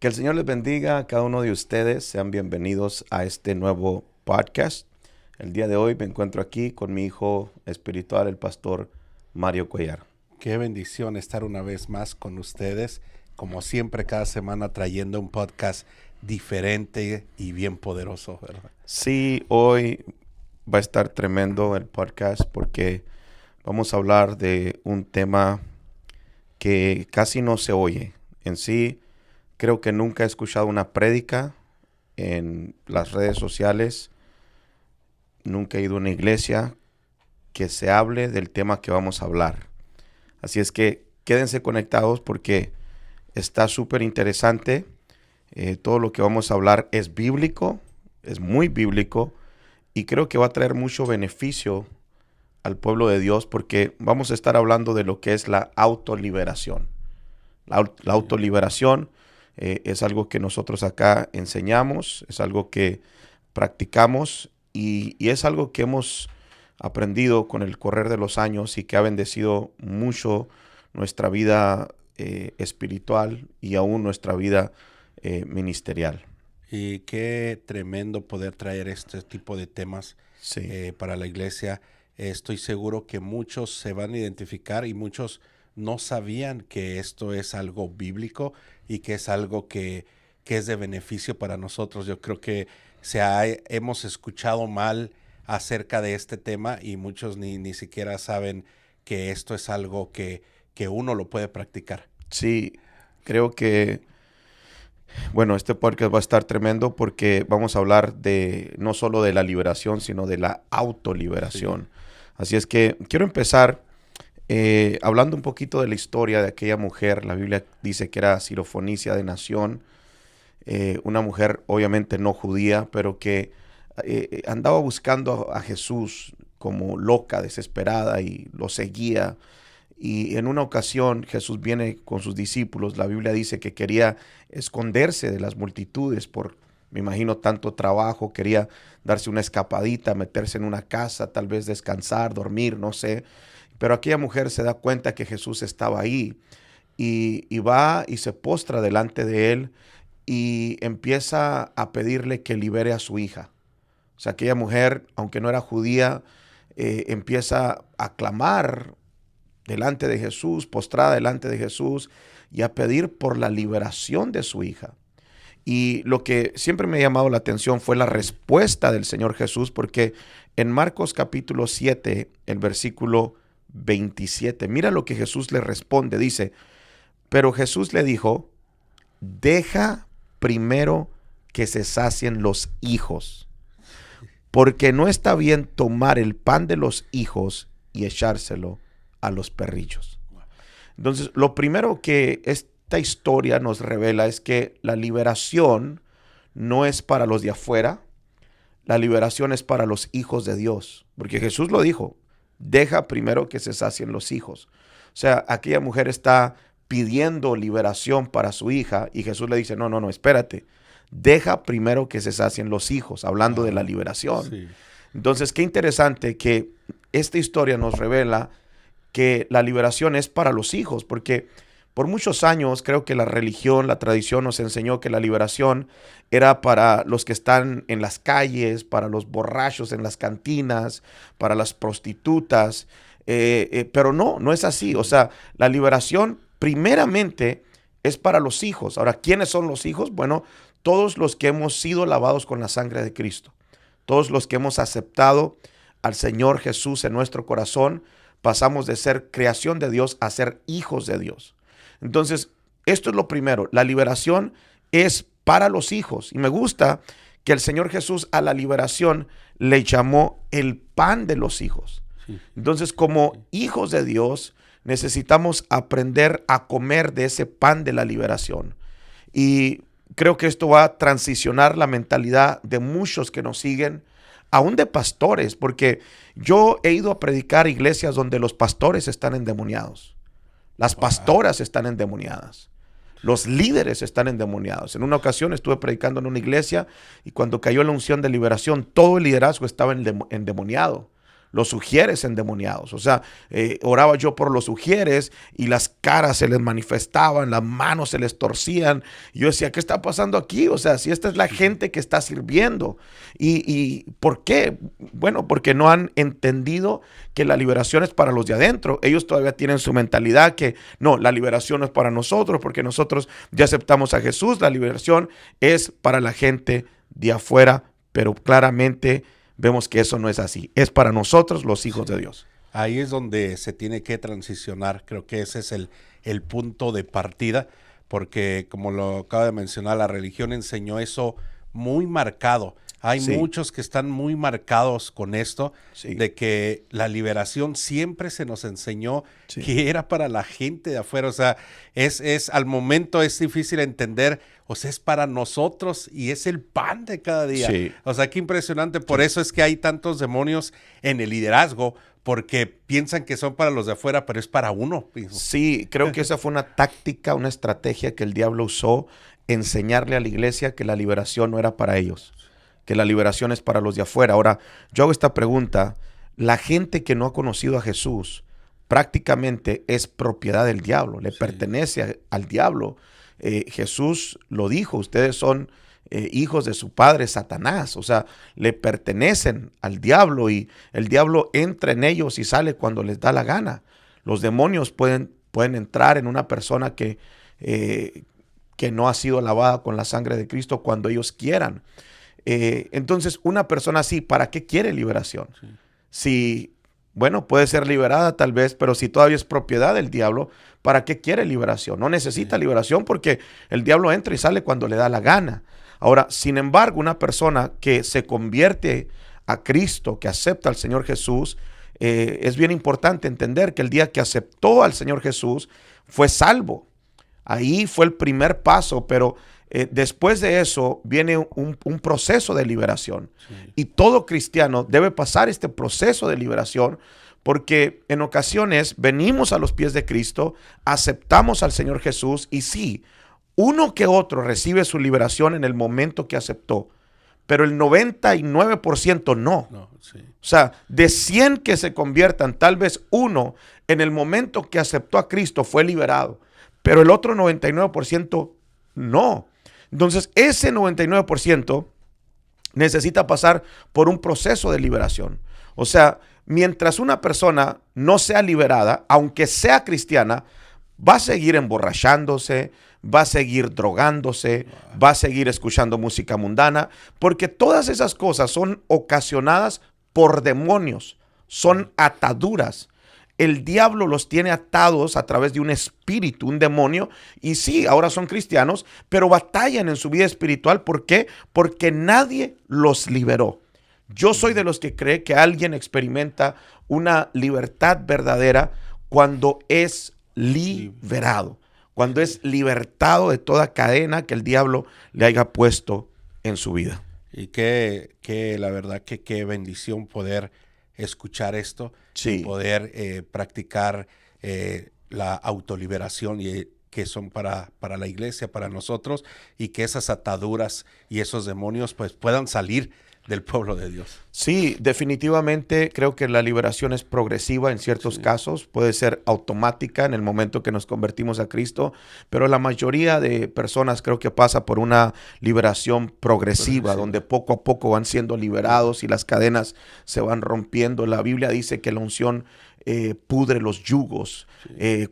Que el Señor les bendiga a cada uno de ustedes. Sean bienvenidos a este nuevo podcast. El día de hoy me encuentro aquí con mi hijo espiritual, el pastor Mario Cuellar. Qué bendición estar una vez más con ustedes, como siempre cada semana trayendo un podcast diferente y bien poderoso, ¿verdad? Sí, hoy va a estar tremendo el podcast porque vamos a hablar de un tema que casi no se oye. En sí, creo que nunca he escuchado una prédica en las redes sociales. Nunca he ido a una iglesia que se hable del tema que vamos a hablar. Así es que quédense conectados porque está súper interesante. Todo lo que vamos a hablar es bíblico, es muy bíblico y creo que va a traer mucho beneficio al pueblo de Dios porque vamos a estar hablando de lo que es la autoliberación. La autoliberación es algo que nosotros acá enseñamos, es algo que practicamos y es algo que hemos aprendido con el correr de los años y que ha bendecido mucho nuestra vida espiritual y aún nuestra vida ministerial. Y qué tremendo poder traer este tipo de temas Sí, para la iglesia. Estoy seguro que muchos se van a identificar y muchos no sabían que esto es algo bíblico y que es algo que es de beneficio para nosotros. Yo creo que hemos escuchado mal acerca de este tema y muchos ni siquiera saben que esto es algo que uno lo puede practicar. sí, creo que, bueno, este podcast va a estar tremendo porque vamos a hablar de no solo de la liberación, sino de la Sí, autoliberación. Así es que quiero empezar hablando un poquito de la historia de aquella mujer. La Biblia dice que era sirofenicia de nación, una mujer obviamente no judía, pero que andaba buscando a Jesús como loca, desesperada y lo seguía. Y en una ocasión Jesús viene con sus discípulos. La Biblia dice que quería esconderse de las multitudes por, me imagino, tanto trabajo. Quería darse una escapadita, meterse en una casa, tal vez descansar, dormir, no sé. Pero aquella mujer se da cuenta que Jesús estaba ahí y va y se postra delante de él y empieza a pedirle que libere a su hija. O sea, aquella mujer, aunque no era judía, empieza a clamar delante de Jesús, postrada delante de Jesús y a pedir por la liberación de su hija. Y lo que siempre me ha llamado la atención fue la respuesta del Señor Jesús, porque en Marcos capítulo 7, el versículo 27, mira lo que Jesús le responde, dice, pero Jesús le dijo, deja primero que se sacien los hijos, porque no está bien tomar el pan de los hijos y echárselo a los perrillos. Entonces, lo primero que esta historia nos revela es que la liberación no es para los de afuera, la liberación es para los hijos de Dios, porque Jesús lo dijo, deja primero que se sacien los hijos. O sea, aquella mujer está pidiendo liberación para su hija y Jesús le dice, no, espérate, deja primero que se sacien los hijos, hablando de la ah, liberación. sí, Entonces, qué interesante que esta historia nos revela que la liberación es para los hijos, porque por muchos años creo que la religión, la tradición nos enseñó que la liberación era para los que están en las calles, para los borrachos en las cantinas, para las prostitutas, pero no es así. O sí, sea, la liberación primeramente es para los hijos. Ahora, ¿quiénes son los hijos? Bueno, todos los que hemos sido lavados con la sangre de Cristo, todos los que hemos aceptado al Señor Jesús en nuestro corazón, pasamos de ser creación de Dios a ser hijos de Dios. Entonces, esto es lo primero. La liberación es para los hijos. Y me gusta que el Señor Jesús a la liberación le llamó el pan de los hijos. sí, Entonces, como sí. hijos de Dios, necesitamos aprender a comer de ese pan de la liberación. Y creo que esto va a transicionar la mentalidad de muchos que nos siguen, aún de pastores, porque yo he ido a predicar iglesias donde los pastores están endemoniados, las Wow, pastoras están endemoniadas, los líderes están endemoniados. En una ocasión estuve predicando en una iglesia y cuando cayó la unción de liberación, todo el liderazgo estaba endemoniado. los ujieres endemoniados. O sea, oraba yo por los ujieres y las caras se les manifestaban, las manos se les torcían. Y yo decía, ¿qué está pasando aquí? O sea, si esta es la gente que está sirviendo. ¿Y por qué? Bueno, porque no han entendido que la liberación es para los de adentro. Ellos todavía tienen su mentalidad que no, la liberación no es para nosotros porque nosotros ya aceptamos a Jesús. La liberación es para la gente de afuera, pero claramente vemos que eso no es así. Es para nosotros, los hijos de Dios. Ahí es donde se tiene que transicionar. Creo que ese es el punto de partida, porque como lo acabo de mencionar, la religión enseñó eso muy marcado. Hay muchos que están muy marcados con esto, de que la liberación siempre se nos enseñó que era para la gente de afuera. O sea, al momento es difícil entender, o sea, es para nosotros y es el pan de cada día. Sí. O sea, qué impresionante. Por eso es que hay tantos demonios en el liderazgo, porque piensan que son para los de afuera, pero es para uno. Sí, creo que esa fue una táctica, una estrategia que el diablo usó, enseñarle a la iglesia que la liberación no era para ellos, que la liberación es para los de afuera. Ahora, yo hago esta pregunta: la gente que no ha conocido a Jesús prácticamente es propiedad del diablo, le pertenece al diablo. Jesús lo dijo, ustedes son hijos de su padre Satanás, o sea, le pertenecen al diablo y el diablo entra en ellos y sale cuando les da la gana. Los demonios pueden entrar en una persona que no ha sido lavada con la sangre de Cristo cuando ellos quieran. Entonces, una persona así, ¿para qué quiere liberación? Si, bueno, puede ser liberada tal vez, pero si todavía es propiedad del diablo, ¿para qué quiere liberación? No necesita liberación porque el diablo entra y sale cuando le da la gana. Ahora, sin embargo, una persona que se convierte a Cristo, que acepta al Señor Jesús, es bien importante entender que el día que aceptó al Señor Jesús fue salvo. Ahí fue el primer paso, pero después de eso viene un proceso de liberación. Y todo cristiano debe pasar este proceso de liberación, porque en ocasiones venimos a los pies de Cristo, aceptamos al Señor Jesús y sí, uno que otro recibe su liberación en el momento que aceptó, pero el 99% no. O sea, de 100 que se conviertan, tal vez uno en el momento que aceptó a Cristo fue liberado, pero el otro 99% no. Entonces, ese 99% necesita pasar por un proceso de liberación. O sea, mientras una persona no sea liberada, aunque sea cristiana, va a seguir emborrachándose, va a seguir drogándose, va a seguir escuchando música mundana, porque todas esas cosas son ocasionadas por demonios, son ataduras. El diablo los tiene atados a través de un espíritu, un demonio, y sí, ahora son cristianos, pero batallan en su vida espiritual. ¿Por qué? Porque nadie los liberó. Yo soy de los que cree que alguien experimenta una libertad verdadera cuando es liberado, cuando es libertado de toda cadena que el diablo le haya puesto en su vida. Y la verdad que qué bendición poder escuchar esto, y poder practicar la autoliberación y que son para la iglesia, para nosotros, y que esas ataduras y esos demonios pues puedan salir del pueblo de Dios. Sí, definitivamente creo que la liberación es progresiva en ciertos casos, puede ser automática en el momento que nos convertimos a Cristo, pero la mayoría de personas creo que pasa por una liberación progresiva, donde poco a poco van siendo liberados y las cadenas se van rompiendo. La Biblia dice que la unción pudre los yugos.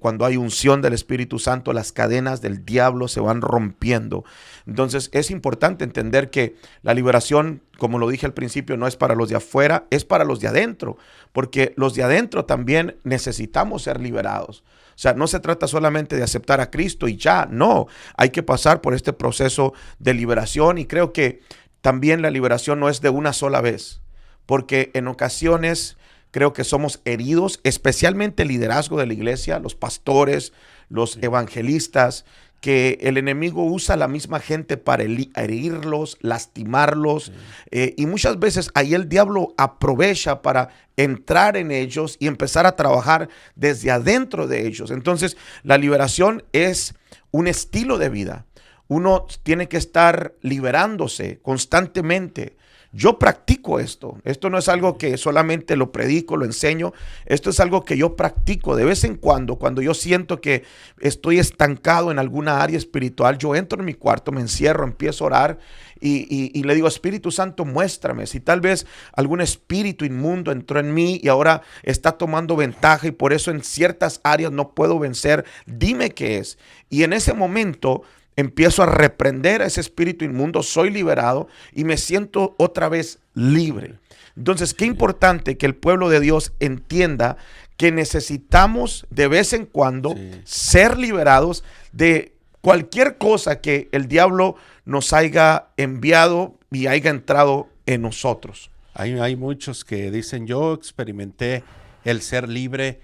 Cuando hay unción del Espíritu Santo, las cadenas del diablo se van rompiendo. Entonces es importante entender que la liberación, como lo dije al principio, no es para los de afuera, es para los de adentro, porque los de adentro también necesitamos ser liberados. O sea, no se trata solamente de aceptar a Cristo y ya, no, hay que pasar por este proceso de liberación, y creo que también la liberación no es de una sola vez, porque en ocasiones creo que somos heridos, especialmente el liderazgo de la iglesia, los pastores, los evangelistas, que el enemigo usa a la misma gente para herirlos, lastimarlos, y muchas veces ahí el diablo aprovecha para entrar en ellos y empezar a trabajar desde adentro de ellos. Entonces, la liberación es un estilo de vida. Uno tiene que estar liberándose constantemente. yo practico esto. Esto no es algo que solamente lo predico, lo enseño. Esto es algo que yo practico de vez en cuando yo siento que estoy estancado en alguna área espiritual, yo entro en mi cuarto, me encierro, empiezo a orar y le digo, Espíritu Santo, muéstrame si tal vez algún espíritu inmundo entró en mí y ahora está tomando ventaja y por eso en ciertas áreas no puedo vencer. Dime qué es. Y en ese momento empiezo a reprender a ese espíritu inmundo, soy liberado y me siento otra vez libre. Entonces, qué importante que el pueblo de Dios entienda que necesitamos de vez en cuando ser liberados de cualquier cosa que el diablo nos haya enviado y haya entrado en nosotros. Hay muchos que dicen, yo experimenté el ser libre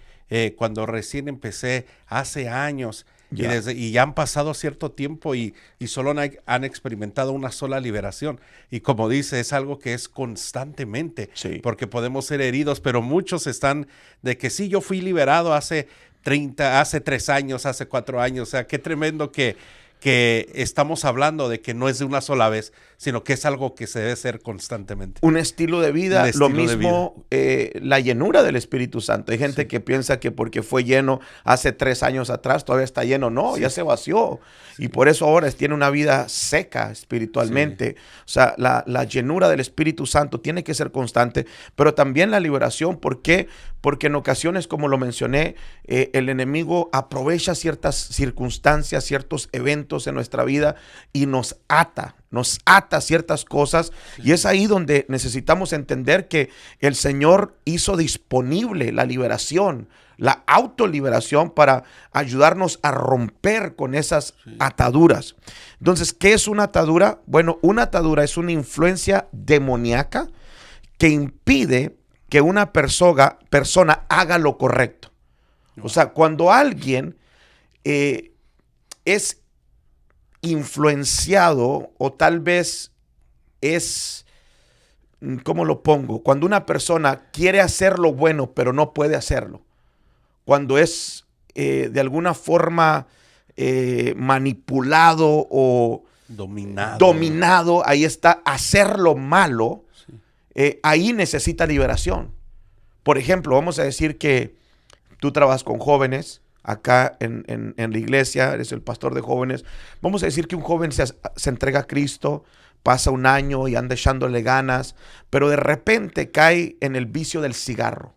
cuando recién empecé hace años. Y ya han pasado cierto tiempo y solo han experimentado una sola liberación. Y como dice, es algo que es constantemente, porque podemos ser heridos, pero muchos están de que sí, yo fui liberado hace 3 años, hace 4 años. O sea, qué tremendo que estamos hablando de que no es de una sola vez, sino que es algo que se debe hacer constantemente. Un estilo de vida, lo mismo la llenura del Espíritu Santo. Hay gente que piensa que porque fue lleno hace 3 años atrás todavía está lleno. No, ya se vació. Y por eso ahora tiene una vida seca espiritualmente. O sea, la llenura del Espíritu Santo tiene que ser constante, pero también la liberación. ¿Por qué? Porque en ocasiones, como lo mencioné, el enemigo aprovecha ciertas circunstancias, ciertos eventos en nuestra vida y nos ata ciertas cosas, y es ahí donde necesitamos entender que el Señor hizo disponible la liberación, la autoliberación para ayudarnos a romper con esas ataduras. Entonces, ¿qué es una atadura? Bueno, una atadura es una influencia demoníaca que impide que una persona haga lo correcto. O sea, cuando alguien es influenciado o tal vez es, ¿cómo lo pongo? Cuando una persona quiere hacer lo bueno pero no puede hacerlo. Cuando es de alguna forma manipulado o dominado, ahí está, hacer lo malo, ahí necesita liberación. Por ejemplo, vamos a decir que tú trabajas con jóvenes. Acá en la iglesia, eres el pastor de jóvenes. Vamos a decir que un joven se entrega a Cristo, pasa un año y anda echándole ganas, pero de repente cae en el vicio del cigarro.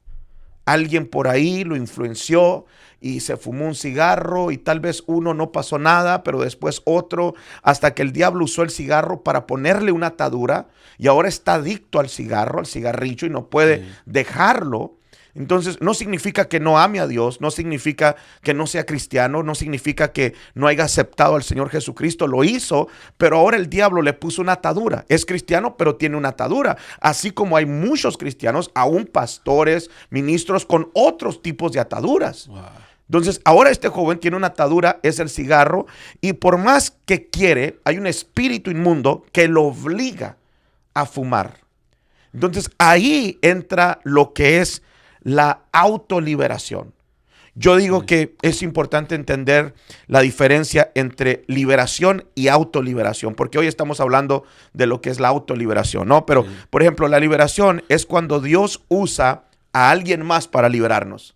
Alguien por ahí lo influenció y se fumó un cigarro y tal vez uno no pasó nada, pero después otro, hasta que el diablo usó el cigarro para ponerle una atadura y ahora está adicto al cigarro, al cigarrillo y no puede dejarlo. Entonces, no significa que no ame a Dios, no significa que no sea cristiano, no significa que no haya aceptado al Señor Jesucristo, lo hizo, pero ahora el diablo le puso una atadura. Es cristiano, pero tiene una atadura. Así como hay muchos cristianos, aún pastores, ministros, con otros tipos de ataduras. Wow. Entonces, ahora este joven tiene una atadura, es el cigarro, y por más que quiere, hay un espíritu inmundo que lo obliga a fumar. Entonces, ahí entra lo que es la autoliberación. Yo digo que es importante entender la diferencia entre liberación y autoliberación, porque hoy estamos hablando de lo que es la autoliberación, ¿no? Pero, por ejemplo, la liberación es cuando Dios usa a alguien más para liberarnos.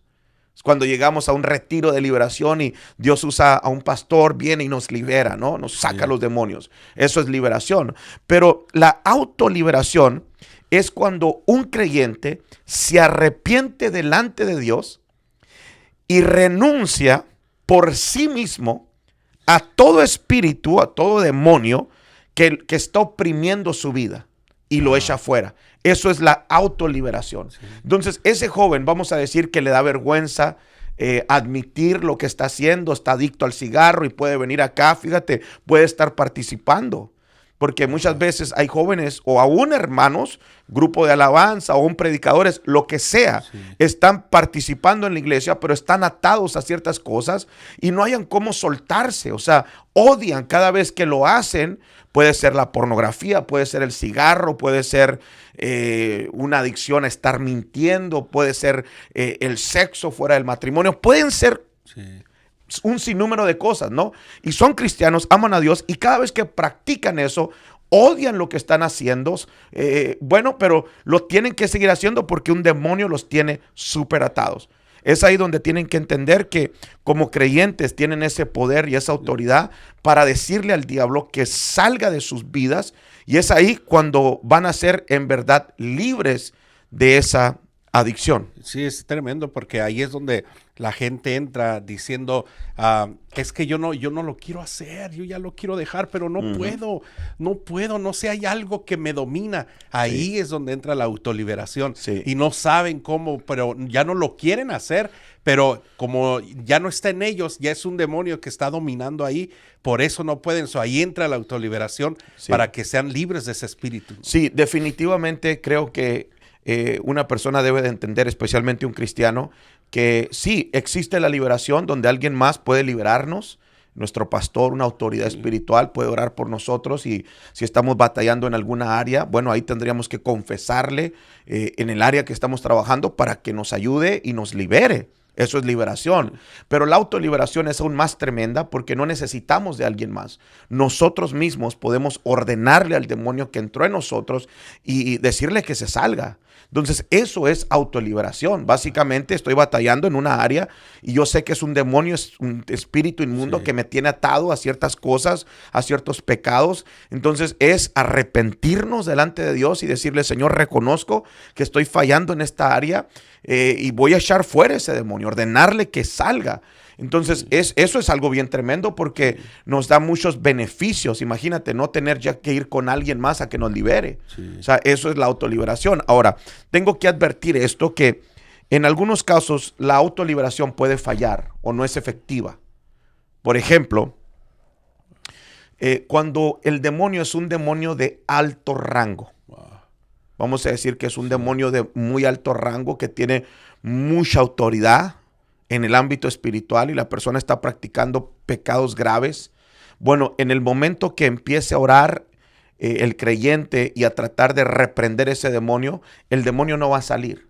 Es cuando llegamos a un retiro de liberación y Dios usa a un pastor, viene y nos libera, ¿no? Nos saca los demonios. Eso es liberación. Pero la autoliberación es cuando un creyente se arrepiente delante de Dios y renuncia por sí mismo a todo espíritu, a todo demonio que está oprimiendo su vida y lo echa afuera. Eso es la autoliberación. Entonces, ese joven, vamos a decir que le da vergüenza admitir lo que está haciendo, está adicto al cigarro y puede venir acá, fíjate, puede estar participando. Porque muchas veces hay jóvenes o aún hermanos, grupo de alabanza o un predicadores, lo que sea, están participando en la iglesia, pero están atados a ciertas cosas y no hayan cómo soltarse. O sea, odian cada vez que lo hacen. Puede ser la pornografía, puede ser el cigarro, puede ser una adicción a estar mintiendo, puede ser el sexo fuera del matrimonio, pueden ser un sinnúmero de cosas, ¿no? Y son cristianos, aman a Dios y cada vez que practican eso, odian lo que están haciendo. Bueno, pero lo tienen que seguir haciendo porque un demonio los tiene súper atados. Es ahí donde tienen que entender que como creyentes tienen ese poder y esa autoridad para decirle al diablo que salga de sus vidas, y es ahí cuando van a ser en verdad libres de esa adicción. Sí, es tremendo porque ahí es donde la gente entra diciendo, es que yo no lo quiero hacer, yo ya lo quiero dejar, pero no puedo, no sé, hay algo que me domina. Ahí es donde entra la autoliberación y no saben cómo, pero ya no lo quieren hacer, pero como ya no está en ellos, ya es un demonio que está dominando ahí, por eso no pueden. Ahí entra la autoliberación para que sean libres de ese espíritu. Sí, definitivamente creo que una persona debe de entender, especialmente un cristiano, que sí, existe la liberación donde alguien más puede liberarnos. Nuestro pastor, una autoridad espiritual, puede orar por nosotros, y si estamos batallando en alguna área, bueno, ahí tendríamos que confesarle en el área que estamos trabajando para que nos ayude y nos libere. Eso es liberación. Pero la autoliberación es aún más tremenda porque no necesitamos de alguien más. Nosotros mismos podemos ordenarle al demonio que entró en nosotros y decirle que se salga. Entonces, eso es autoliberación. Básicamente, estoy batallando en una área y yo sé que es un demonio, es un espíritu inmundo que me tiene atado a ciertas cosas, a ciertos pecados. Entonces, es arrepentirnos delante de Dios y decirle: Señor, reconozco que estoy fallando en esta área y voy a echar fuera ese demonio, ordenarle que salga. Entonces, eso es algo bien tremendo porque nos da muchos beneficios. Imagínate, no tener ya que ir con alguien más a que nos libere. O sea, eso es la autoliberación. Ahora, tengo que advertir esto, que en algunos casos la autoliberación puede fallar o no es efectiva. Por ejemplo, cuando el demonio es un demonio de alto rango. Vamos a decir que es un demonio de muy alto rango que tiene mucha autoridad en el ámbito espiritual y la persona está practicando pecados graves. Bueno, en el momento que empiece a orar el creyente y a tratar de reprender ese demonio, el demonio no va a salir.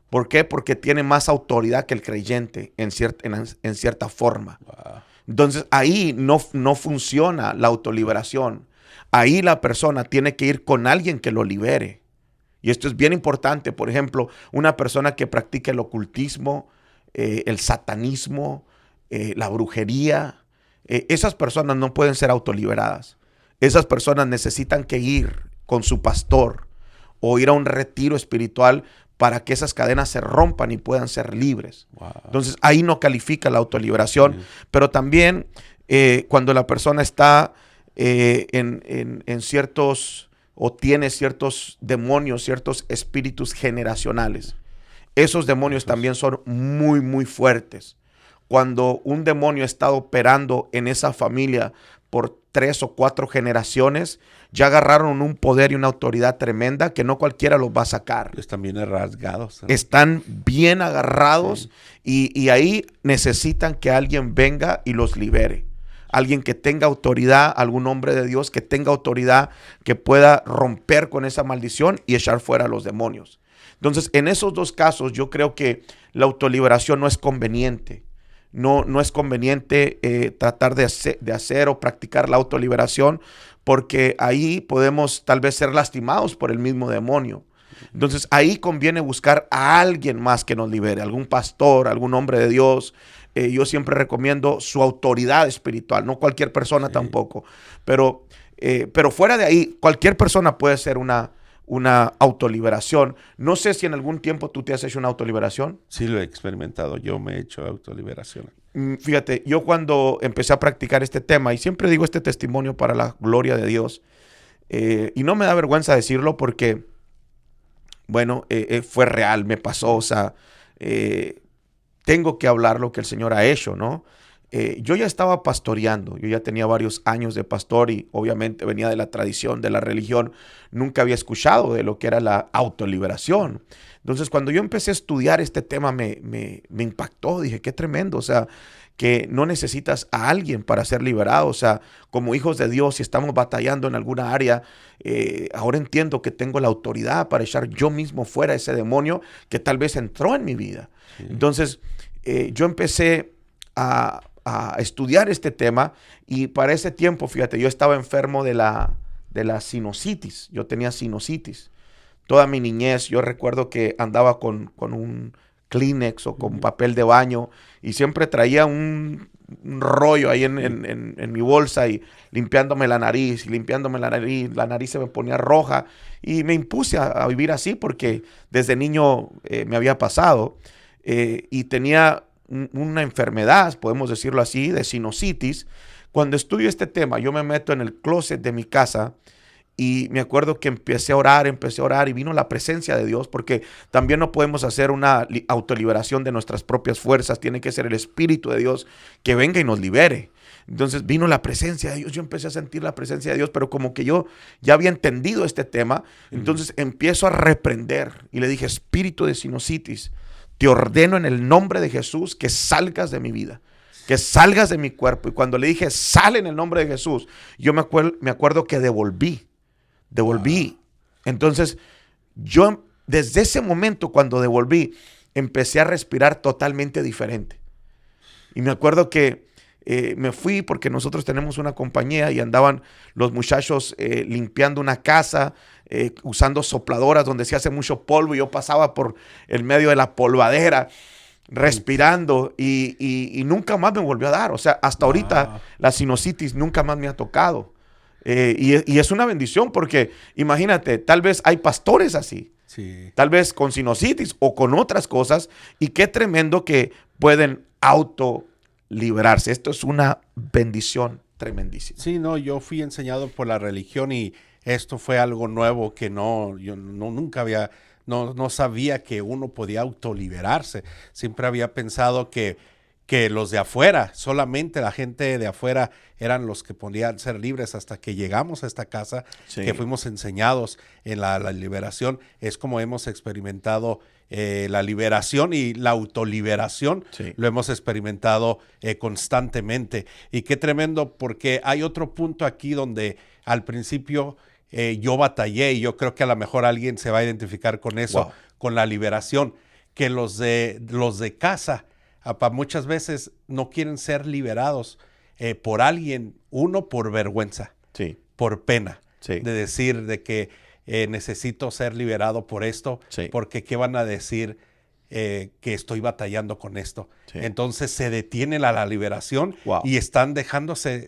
¿Por qué? Porque tiene más autoridad que el creyente en cierta forma. Entonces ahí no funciona la autoliberación. Ahí la persona tiene que ir con alguien que lo libere. Y esto es bien importante. Por ejemplo, una persona que practica el ocultismo, el satanismo, la brujería, esas personas no pueden ser autoliberadas. Esas personas necesitan que ir con su pastor o ir a un retiro espiritual para que esas cadenas se rompan y puedan ser libres. Entonces ahí no califica la autoliberación, pero también cuando la persona está en ciertos o tiene ciertos demonios, ciertos espíritus generacionales. Esos demonios también son muy, muy fuertes. Cuando un demonio está operando en esa familia por 3 o 4 generaciones, ya agarraron un poder y una autoridad tremenda que no cualquiera los va a sacar. Están bien rasgados. Están bien agarrados y ahí necesitan que alguien venga y los libere. Alguien que tenga autoridad, algún hombre de Dios que tenga autoridad, que pueda romper con esa maldición y echar fuera a los demonios. Entonces, en esos dos casos, yo creo que la autoliberación no es conveniente. No es conveniente tratar de hacer o practicar la autoliberación, porque ahí podemos tal vez ser lastimados por el mismo demonio. Entonces, ahí conviene buscar a alguien más que nos libere, algún pastor, algún hombre de Dios. Yo siempre recomiendo su autoridad espiritual, no cualquier persona tampoco. Pero fuera de ahí, cualquier persona puede ser una autoliberación. No sé si en algún tiempo tú te has hecho una autoliberación. Sí, lo he experimentado. Yo me he hecho autoliberación. Fíjate, yo cuando empecé a practicar este tema, y siempre digo este testimonio para la gloria de Dios, y no me da vergüenza decirlo porque, bueno, fue real, me pasó, o sea, tengo que hablar lo que el Señor ha hecho, ¿no? Yo ya estaba pastoreando, yo ya tenía varios años de pastor y obviamente venía de la tradición, de la religión, nunca había escuchado de lo que era la autoliberación. Entonces, cuando yo empecé a estudiar este tema me impactó, dije, qué tremendo, o sea, que no necesitas a alguien para ser liberado, o sea, como hijos de Dios, si estamos batallando en alguna área, ahora entiendo que tengo la autoridad para echar yo mismo fuera ese demonio que tal vez entró en mi vida. Entonces, yo empecé a estudiar este tema y para ese tiempo, fíjate, yo estaba enfermo de de la sinusitis. Yo tenía sinusitis. Toda mi niñez yo recuerdo que andaba con un Kleenex o con papel de baño y siempre traía un rollo ahí en mi bolsa y limpiándome la nariz, la nariz se me ponía roja y me impuse a vivir así porque desde niño me había pasado y tenía una enfermedad, podemos decirlo así, de sinusitis. Cuando estudio este tema, yo me meto en el closet de mi casa y me acuerdo que empecé a orar y vino la presencia de Dios, porque también no podemos hacer una autoliberación de nuestras propias fuerzas, tiene que ser el Espíritu de Dios que venga y nos libere. Entonces vino la presencia de Dios, yo empecé a sentir la presencia de Dios, pero como que yo ya había entendido este tema, entonces empiezo a reprender y le dije, espíritu de sinusitis, te ordeno en el nombre de Jesús que salgas de mi vida, que salgas de mi cuerpo. Y cuando le dije, sale en el nombre de Jesús, yo me acuerdo que devolví. Entonces, yo desde ese momento cuando devolví, empecé a respirar totalmente diferente. Y me acuerdo que me fui porque nosotros tenemos una compañía y andaban los muchachos limpiando una casa, usando sopladoras donde se hace mucho polvo. Y yo pasaba por el medio de la polvadera, respirando y nunca más me volvió a dar. O sea, hasta ahorita la sinusitis nunca más me ha tocado. Y es una bendición porque imagínate, tal vez hay pastores así, sí, tal vez con sinusitis o con otras cosas, y qué tremendo que pueden autoliberarse. Esto es una bendición tremendísima. Sí, no, yo fui enseñado por la religión y esto fue algo nuevo que nunca había, no sabía que uno podía autoliberarse. Siempre había pensado que los de afuera, solamente la gente de afuera eran los que podían ser libres, hasta que llegamos a esta casa, sí, que fuimos enseñados en la liberación. Es como hemos experimentado la liberación y la autoliberación, sí, lo hemos experimentado constantemente. Y qué tremendo, porque hay otro punto aquí donde al principio yo batallé, y yo creo que a lo mejor alguien se va a identificar con eso, con la liberación, que los de casa, muchas veces no quieren ser liberados por alguien, uno por vergüenza, sí, por pena, sí, de decir de que necesito ser liberado por esto, sí, porque qué van a decir que estoy batallando con esto. Sí. Entonces se detiene la liberación y están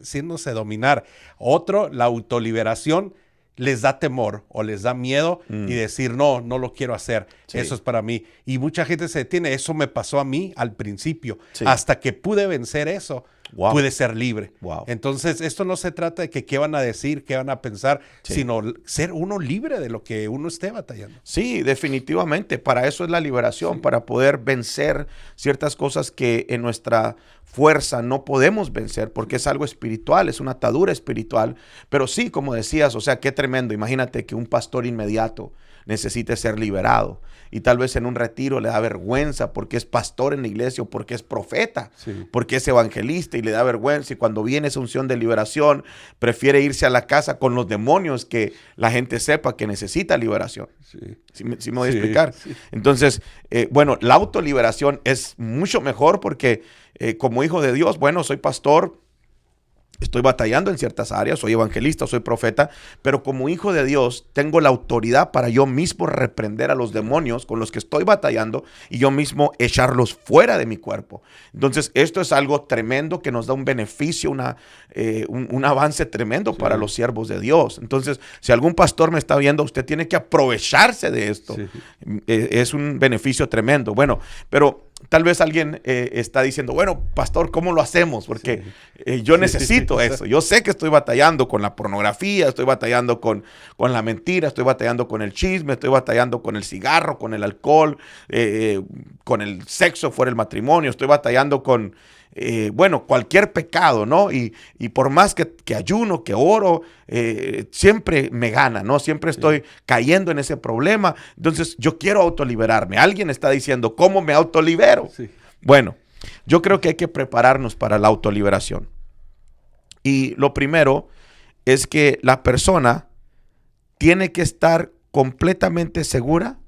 siéndose dominar. Otro, la autoliberación, les da temor o les da miedo y decir, no lo quiero hacer, sí, eso es para mí. Y mucha gente se detiene, eso me pasó a mí al principio, sí, hasta que pude vencer eso, pude ser libre. Entonces, esto no se trata de que qué van a decir, qué van a pensar, sí, sino ser uno libre de lo que uno esté batallando. Sí, definitivamente, para eso es la liberación, sí, para poder vencer ciertas cosas que en nuestra fuerza no podemos vencer, porque es algo espiritual, es una atadura espiritual. Pero sí, como decías, o sea, qué tremendo. Imagínate que un pastor inmediato necesite ser liberado y tal vez en un retiro le da vergüenza porque es pastor en la iglesia o porque es profeta, sí, porque es evangelista y le da vergüenza, y cuando viene esa unción de liberación prefiere irse a la casa con los demonios que la gente sepa que necesita liberación. Sí. ¿Sí me voy a explicar? Sí. Entonces, bueno, la autoliberación es mucho mejor porque como hijo de Dios, bueno, soy pastor, estoy batallando en ciertas áreas, soy evangelista, soy profeta, pero como hijo de Dios tengo la autoridad para yo mismo reprender a los demonios con los que estoy batallando y yo mismo echarlos fuera de mi cuerpo. Entonces, esto es algo tremendo que nos da un beneficio, un avance tremendo, sí, para los siervos de Dios. Entonces, si algún pastor me está viendo, usted tiene que aprovecharse de esto. Sí. Es un beneficio tremendo. Bueno, pero tal vez alguien está diciendo, bueno, pastor, ¿cómo lo hacemos? Porque sí, yo necesito eso. Yo sé que estoy batallando con la pornografía, estoy batallando con la mentira, estoy batallando con el chisme, estoy batallando con el cigarro, con el alcohol, con el sexo fuera del matrimonio, estoy batallando con, bueno, cualquier pecado, ¿no? Y por más que ayuno, que oro, siempre me gana, ¿no? Siempre estoy cayendo en ese problema. Entonces, yo quiero autoliberarme. Alguien está diciendo, ¿cómo me autolibero? Sí. Bueno, yo creo que hay que prepararnos para la autoliberación. Y lo primero es que la persona tiene que estar completamente segura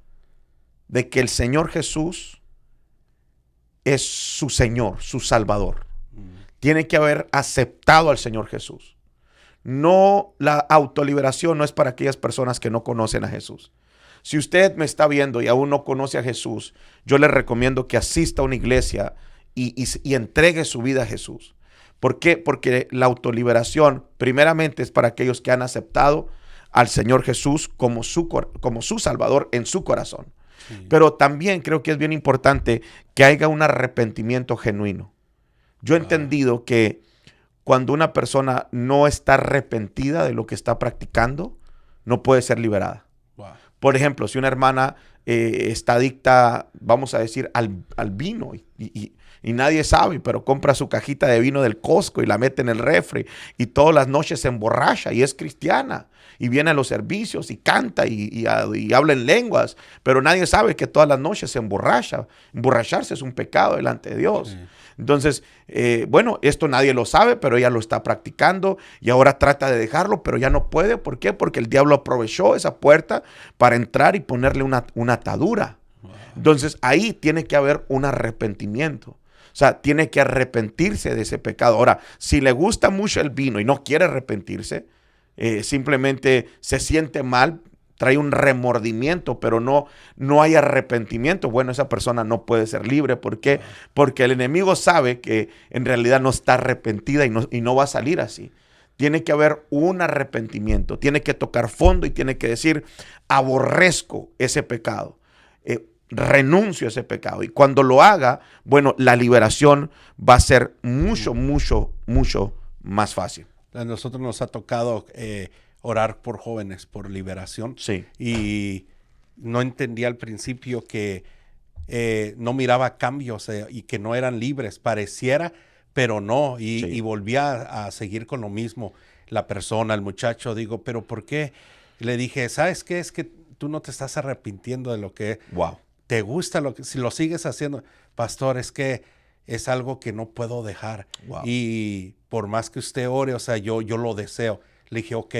de que el Señor Jesús es su Señor, su Salvador. Tiene que haber aceptado al Señor Jesús. No, la autoliberación no es para aquellas personas que no conocen a Jesús. Si usted me está viendo y aún no conoce a Jesús, yo le recomiendo que asista a una iglesia y entregue su vida a Jesús. ¿Por qué? Porque la autoliberación primeramente es para aquellos que han aceptado al Señor Jesús como su Salvador en su corazón. Sí. Pero también creo que es bien importante que haya un arrepentimiento genuino. Yo he entendido que cuando una persona no está arrepentida de lo que está practicando, no puede ser liberada. Wow. Por ejemplo, si una hermana está adicta, vamos a decir, al vino y nadie sabe, pero compra su cajita de vino del Costco y la mete en el refri y todas las noches se emborracha y es cristiana y viene a los servicios y canta y habla en lenguas, pero nadie sabe que todas las noches se emborracha. Emborracharse es un pecado delante de Dios. Sí. Entonces, bueno, esto nadie lo sabe, pero ella lo está practicando y ahora trata de dejarlo, pero ya no puede. ¿Por qué? Porque el diablo aprovechó esa puerta para entrar y ponerle una atadura. Wow. Entonces, ahí tiene que haber un arrepentimiento. O sea, tiene que arrepentirse de ese pecado. Ahora, si le gusta mucho el vino y no quiere arrepentirse, simplemente se siente mal, trae un remordimiento, pero no hay arrepentimiento, bueno, esa persona no puede ser libre. ¿Por qué? Porque el enemigo sabe que en realidad no está arrepentida y no va a salir así. Tiene que haber un arrepentimiento, tiene que tocar fondo y tiene que decir, aborrezco ese pecado. Renuncio a ese pecado. Y cuando lo haga, bueno, la liberación va a ser mucho, mucho, mucho más fácil. A nosotros nos ha tocado orar por jóvenes, por liberación. Sí. Y no entendía al principio que no miraba cambios y que no eran libres. Pareciera, pero no. Y volvía a seguir con lo mismo. La persona, el muchacho, digo, ¿pero por qué? Le dije, ¿sabes qué? Es que tú no te estás arrepintiendo de lo que... Wow. ¿Te gusta si lo sigues haciendo? Pastor, es que es algo que no puedo dejar. Wow. Y por más que usted ore, o sea, yo lo deseo. Le dije, ok,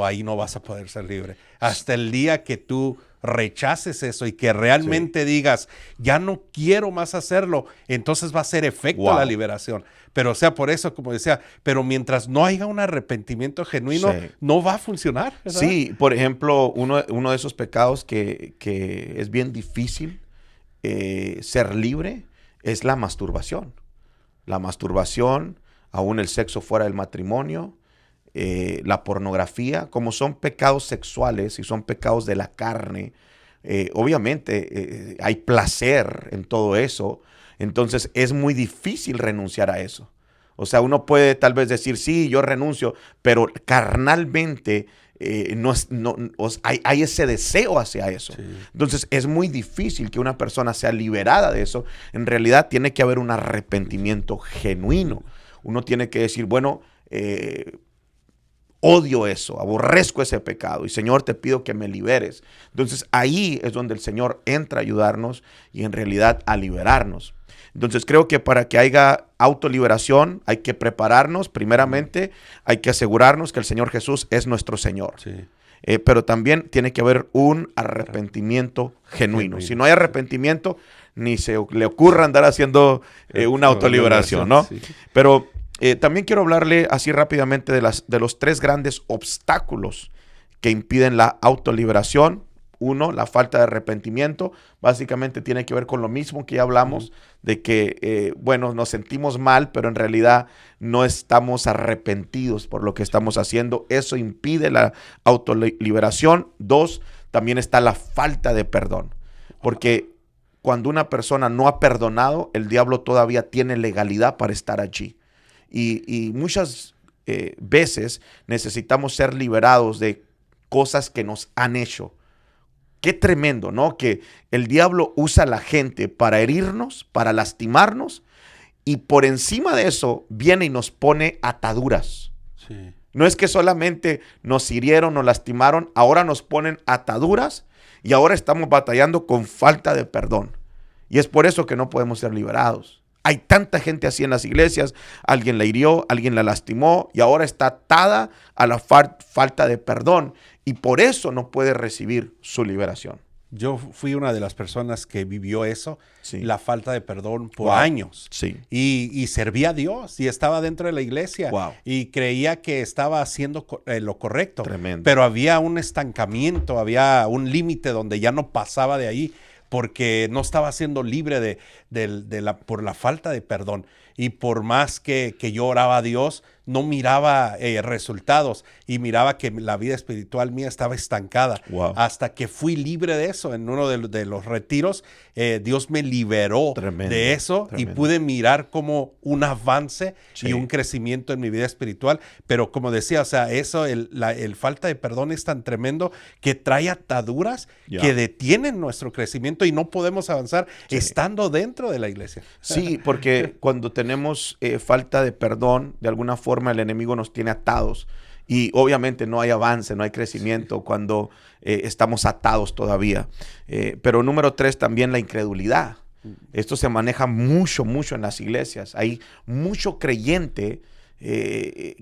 ahí no vas a poder ser libre. Hasta el día que tú rechaces eso y que realmente digas, ya no quiero más hacerlo, entonces va a ser efecto la liberación. Pero o sea, por eso, como decía, pero mientras no haya un arrepentimiento genuino, no va a funcionar, ¿verdad? Sí, por ejemplo, uno de esos pecados que es bien difícil ser libre es la masturbación. La masturbación, aún el sexo fuera del matrimonio, la pornografía, como son pecados sexuales y son pecados de la carne, obviamente hay placer en todo eso, entonces es muy difícil renunciar a eso. O sea, uno puede tal vez decir, sí, yo renuncio, pero carnalmente hay ese deseo hacia eso. Sí. Entonces es muy difícil que una persona sea liberada de eso. En realidad tiene que haber un arrepentimiento genuino. Uno tiene que decir, bueno, odio eso, aborrezco ese pecado y Señor, te pido que me liberes. Entonces ahí es donde el Señor entra a ayudarnos y en realidad a liberarnos. Entonces creo que para que haya autoliberación hay que prepararnos. Primeramente hay que asegurarnos que el Señor Jesús es nuestro Señor. Sí. Pero también tiene que haber un arrepentimiento genuino. Si no hay arrepentimiento, ni se le ocurra andar haciendo una autoliberación, ¿no? Sí. Pero también quiero hablarle así rápidamente de los 3 grandes obstáculos que impiden la autoliberación. Uno, la falta de arrepentimiento. Básicamente tiene que ver con lo mismo que ya hablamos, de que, bueno, nos sentimos mal, pero en realidad no estamos arrepentidos por lo que estamos haciendo. Eso impide la autoliberación. 2, también está la falta de perdón. Porque cuando una persona no ha perdonado, el diablo todavía tiene legalidad para estar allí. Y muchas veces necesitamos ser liberados de cosas que nos han hecho. Qué tremendo, ¿no? Que el diablo usa a la gente para herirnos, para lastimarnos, y por encima de eso viene y nos pone ataduras. Sí. No es que solamente nos hirieron, nos lastimaron, ahora nos ponen ataduras y ahora estamos batallando con falta de perdón. Y es por eso que no podemos ser liberados. Hay tanta gente así en las iglesias, alguien la hirió, alguien la lastimó y ahora está atada a la falta de perdón y por eso no puede recibir su liberación. Yo fui una de las personas que vivió eso, Sí. la falta de perdón por Wow. años. Sí. Y servía a Dios y estaba dentro de la iglesia. Wow. Y creía que estaba haciendo lo correcto. Tremendo. Pero había un estancamiento, había un límite donde ya no pasaba de ahí porque no estaba siendo libre por la falta de perdón. Y por más que yo oraba a Dios, no miraba resultados y miraba que la vida espiritual mía estaba estancada. Wow. Hasta que fui libre de eso. En uno de los retiros, Dios me liberó Tremendo, de eso tremendo. y pude mirar como un avance Sí. y un crecimiento en mi vida espiritual. Pero como decía, o sea, eso, el falta de perdón es tan tremendo que trae ataduras Ya. que detienen nuestro crecimiento y no podemos avanzar Sí. estando dentro de la iglesia. Sí, porque cuando tenemos falta de perdón, de alguna forma el enemigo nos tiene atados. Y obviamente no hay avance, no hay crecimiento cuando estamos atados todavía. Pero número 3, también la incredulidad. Esto se maneja mucho, mucho en las iglesias. Hay mucho creyente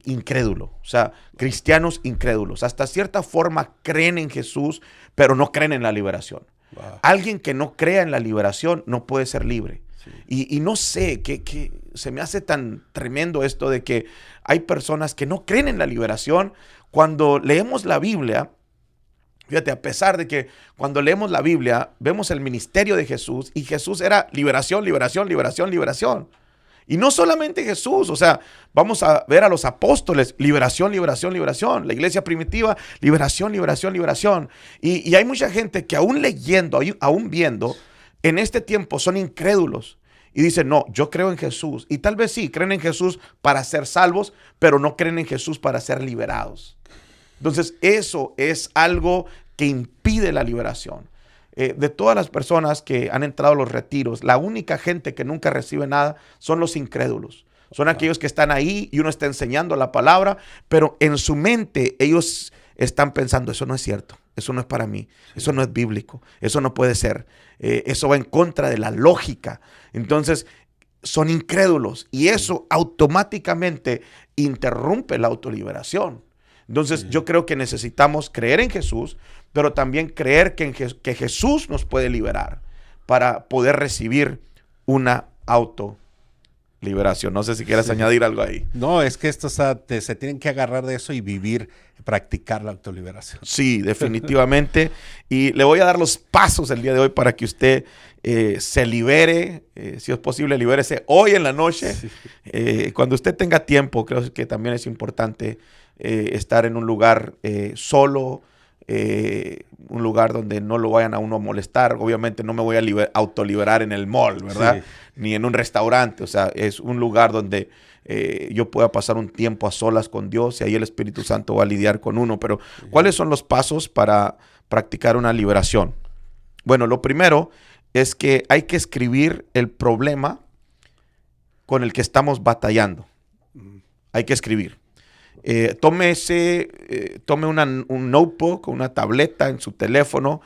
incrédulo. O sea, cristianos incrédulos. Hasta cierta forma creen en Jesús, pero no creen en la liberación. Wow. Alguien que no crea en la liberación no puede ser libre. Sí. Y no sé, que se me hace tan tremendo esto de que hay personas que no creen en la liberación. Cuando leemos la Biblia, fíjate, a pesar de que cuando leemos la Biblia, vemos el ministerio de Jesús y Jesús era liberación, liberación, liberación, liberación. Y no solamente Jesús, o sea, vamos a ver a los apóstoles, liberación, liberación, liberación. La iglesia primitiva, liberación, liberación, liberación. Y hay mucha gente que aún leyendo, aún viendo, en este tiempo son incrédulos. Y dicen, no, yo creo en Jesús. Y tal vez sí, creen en Jesús para ser salvos, pero no creen en Jesús para ser liberados. Entonces, eso es algo que impide la liberación. De todas las personas que han entrado a los retiros, la única gente que nunca recibe nada son los incrédulos. Son aquellos que están ahí y uno está enseñando la palabra, pero en su mente ellos están pensando, eso no es cierto, eso no es para mí, eso no es bíblico, eso no puede ser, eso va en contra de la lógica. Entonces, son incrédulos y eso automáticamente interrumpe la autoliberación. Entonces, yo creo que necesitamos creer en Jesús, pero también creer que Jesús nos puede liberar para poder recibir una autoliberación. No sé si quieres añadir algo ahí. No, es que estos se tienen que agarrar de eso y vivir, practicar la autoliberación. Sí, definitivamente. Y le voy a dar los pasos el día de hoy para que usted se libere, si es posible, libérese hoy en la noche. Sí. Cuando usted tenga tiempo, creo que también es importante estar en un lugar solo, un lugar donde no lo vayan a uno a molestar. Obviamente no me voy a autoliberar en el mall, ¿verdad? Sí. Ni en un restaurante. O sea, es un lugar donde yo pueda pasar un tiempo a solas con Dios y ahí el Espíritu Santo va a lidiar con uno. Pero, ¿cuáles son los pasos para practicar una liberación? Bueno, lo primero es que hay que escribir el problema con el que estamos batallando. Hay que escribir. Tome un notebook o una tableta en su teléfono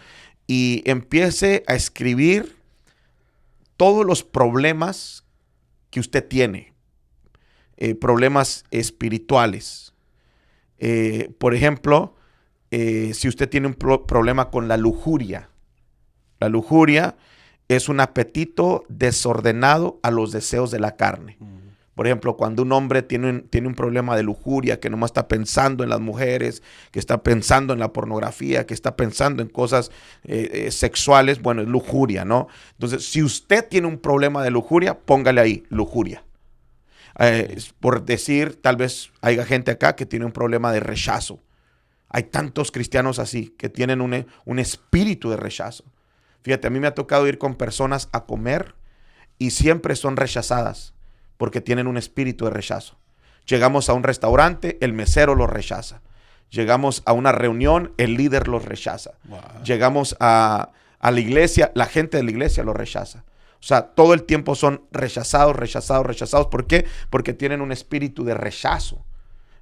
y empiece a escribir todos los problemas que usted tiene, problemas espirituales. Por ejemplo, si usted tiene un problema con la lujuria es un apetito desordenado a los deseos de la carne. Por ejemplo, cuando un hombre tiene un problema de lujuria, que nomás está pensando en las mujeres, que está pensando en la pornografía, que está pensando en cosas sexuales, bueno, es lujuria, ¿no? Entonces, si usted tiene un problema de lujuria, póngale ahí, lujuria. Por decir, tal vez haya gente acá que tiene un problema de rechazo. Hay tantos cristianos así, que tienen un espíritu de rechazo. Fíjate, a mí me ha tocado ir con personas a comer y siempre son rechazadas, porque tienen un espíritu de rechazo. Llegamos a un restaurante, el mesero los rechaza. Llegamos a una reunión, el líder los rechaza. Wow. Llegamos a la iglesia, la gente de la iglesia los rechaza. O sea, todo el tiempo son rechazados, rechazados, rechazados. ¿Por qué? Porque tienen un espíritu de rechazo.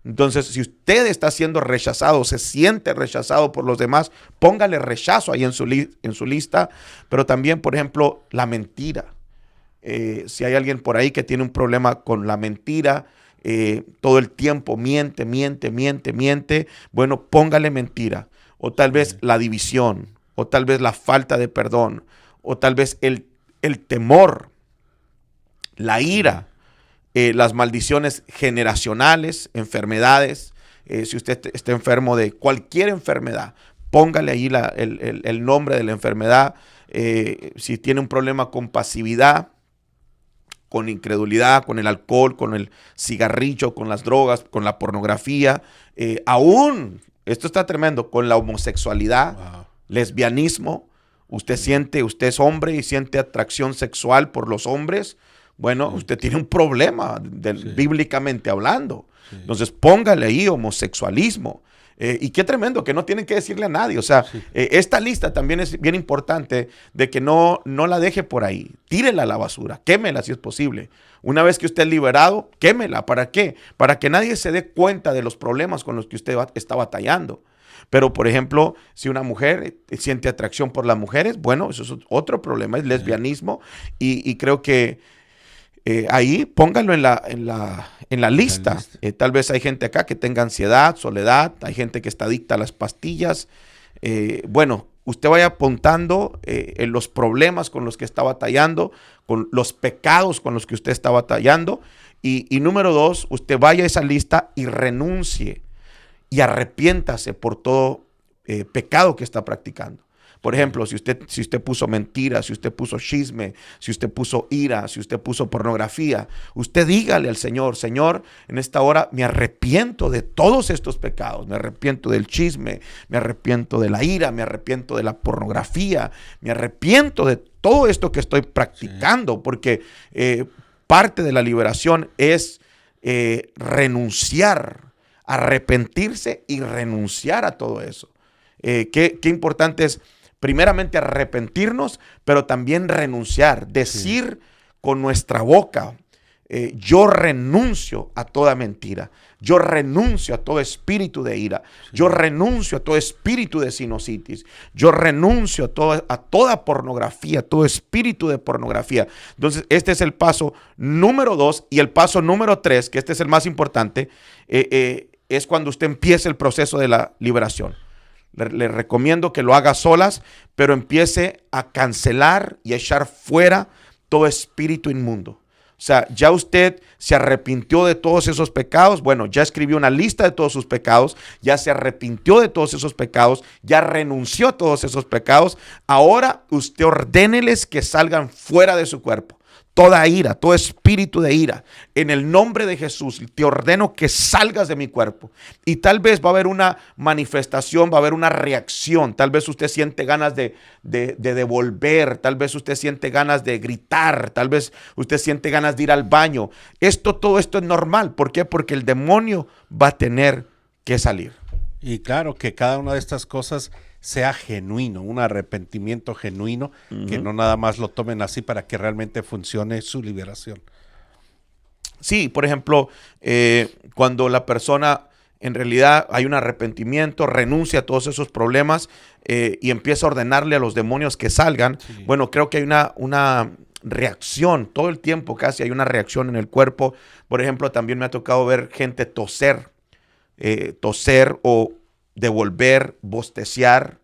Entonces, si usted está siendo rechazado, se siente rechazado por los demás, póngale rechazo ahí en su lista. Pero también, por ejemplo, la mentira. Si hay alguien por ahí que tiene un problema con la mentira, todo el tiempo miente, bueno, póngale mentira. O tal vez la división, o tal vez la falta de perdón, o tal vez el temor, la ira, las maldiciones generacionales, enfermedades. Si usted está enfermo de cualquier enfermedad, póngale ahí el nombre de la enfermedad. Si tiene un problema con pasividad, con incredulidad, con el alcohol, con el cigarrillo, con las drogas, con la pornografía, aún, esto está tremendo, con la homosexualidad, wow, lesbianismo. Usted es hombre y siente atracción sexual por los hombres. Bueno, usted tiene un problema bíblicamente hablando. Entonces póngale ahí homosexualismo. Y qué tremendo que no tienen que decirle a nadie. O sea, esta lista también es bien importante de que no la deje por ahí. Tírela a la basura, quémela si es posible. Una vez que usted es liberado, quémela. ¿Para qué? Para que nadie se dé cuenta de los problemas con los que usted está batallando. Pero, por ejemplo, si una mujer siente atracción por las mujeres, bueno, eso es otro problema, es lesbianismo. Y creo que ahí póngalo en la lista. Tal vez hay gente acá que tenga ansiedad, soledad, hay gente que está adicta a las pastillas. Bueno, usted vaya apuntando en los problemas con los que está batallando, con los pecados con los que usted está batallando. Y número 2, usted vaya a esa lista y renuncie y arrepiéntase por todo pecado que está practicando. Por ejemplo, si usted puso mentiras, si usted puso chisme, si usted puso ira, si usted puso pornografía, usted dígale al Señor, Señor, en esta hora me arrepiento de todos estos pecados. Me arrepiento del chisme, me arrepiento de la ira, me arrepiento de la pornografía, me arrepiento de todo esto que estoy practicando, porque parte de la liberación es renunciar, arrepentirse y renunciar a todo eso. Qué importante es primeramente arrepentirnos, pero también renunciar, decir con nuestra boca, yo renuncio a toda mentira, yo renuncio a todo espíritu de ira, yo renuncio a todo espíritu de sinusitis, yo renuncio a toda pornografía, todo espíritu de pornografía. Entonces, este es el paso número 2, y el paso número 3, que este es el más importante, es cuando usted empiece el proceso de la liberación. Le recomiendo que lo haga solas, pero empiece a cancelar y a echar fuera todo espíritu inmundo. O sea, ya usted se arrepintió de todos esos pecados. Bueno, ya escribió una lista de todos sus pecados, ya se arrepintió de todos esos pecados, ya renunció a todos esos pecados. Ahora usted ordéneles que salgan fuera de su cuerpo. Toda ira, todo espíritu de ira, en el nombre de Jesús, te ordeno que salgas de mi cuerpo. Y tal vez va a haber una manifestación, va a haber una reacción. Tal vez usted siente ganas de devolver, tal vez usted siente ganas de gritar, tal vez usted siente ganas de ir al baño. Todo esto es normal. ¿Por qué? Porque el demonio va a tener que salir. Y claro, que cada una de estas cosas sea genuino, un arrepentimiento genuino, que no nada más lo tomen así para que realmente funcione su liberación. Sí, por ejemplo, cuando la persona en realidad hay un arrepentimiento, renuncia a todos esos problemas y empieza a ordenarle a los demonios que salgan, bueno, creo que hay una reacción, todo el tiempo casi hay una reacción en el cuerpo. Por ejemplo, también me ha tocado ver gente toser o devolver, bosteciar.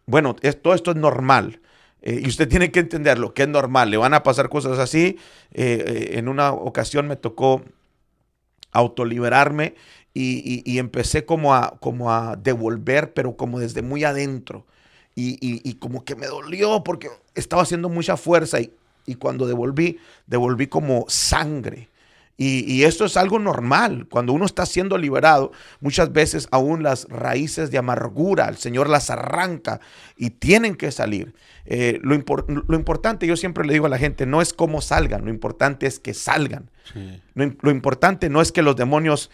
Bueno, todo esto es normal. Y usted tiene que entenderlo, que es normal. Le van a pasar cosas así. En una ocasión me tocó autoliberarme y empecé como a devolver, pero como desde muy adentro. Y como que me dolió porque estaba haciendo mucha fuerza y cuando devolví como sangre. Y esto es algo normal. Cuando uno está siendo liberado, muchas veces aún las raíces de amargura, el Señor las arranca y tienen que salir. Lo importante, yo siempre le digo a la gente, no es cómo salgan, lo importante es que salgan. Sí. Lo importante no es que los demonios,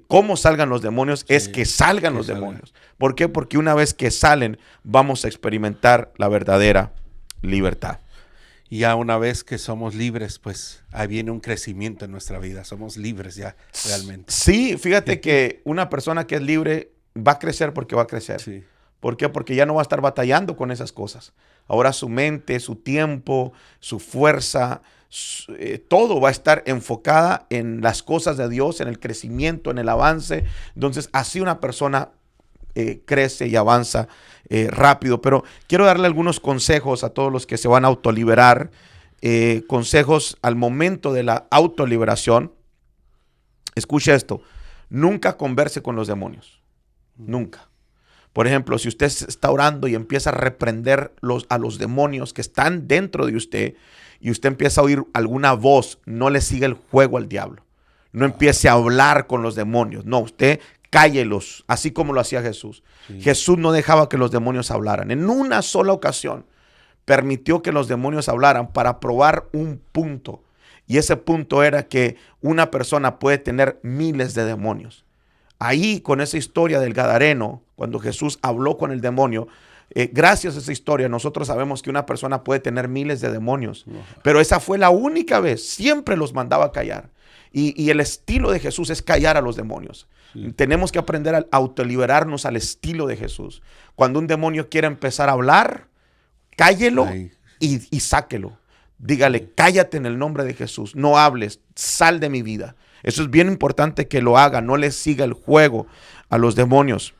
cómo salgan los demonios, es que salgan los demonios. ¿Por qué? Porque una vez que salen, vamos a experimentar la verdadera libertad. Y ya una vez que somos libres, pues ahí viene un crecimiento en nuestra vida. Somos libres ya realmente. Sí, fíjate que una persona que es libre va a crecer porque va a crecer. Sí. ¿Por qué? Porque ya no va a estar batallando con esas cosas. Ahora su mente, su tiempo, su fuerza, todo va a estar enfocada en las cosas de Dios, en el crecimiento, en el avance. Entonces, así una persona crece y avanza rápido. Pero quiero darle algunos consejos a todos los que se van a autoliberar, consejos al momento de la autoliberación. Escuche esto, nunca converse con los demonios, nunca. Por ejemplo, si usted está orando y empieza a reprender a los demonios que están dentro de usted y usted empieza a oír alguna voz, no le siga el juego al diablo. No empiece a hablar con los demonios. No, usted cállelos, así como lo hacía Jesús. Sí. Jesús no dejaba que los demonios hablaran. En una sola ocasión permitió que los demonios hablaran para probar un punto. Y ese punto era que una persona puede tener miles de demonios. Ahí, con esa historia del Gadareno, cuando Jesús habló con el demonio, gracias a esa historia, nosotros sabemos que una persona puede tener miles de demonios. Pero esa fue la única vez, siempre los mandaba a callar. Y el estilo de Jesús es callar a los demonios. Sí. Tenemos que aprender a autoliberarnos al estilo de Jesús. Cuando un demonio quiere empezar a hablar, cállelo y sáquelo. Dígale, cállate en el nombre de Jesús, no hables, sal de mi vida. Eso es bien importante que lo haga, no le siga el juego a los demonios.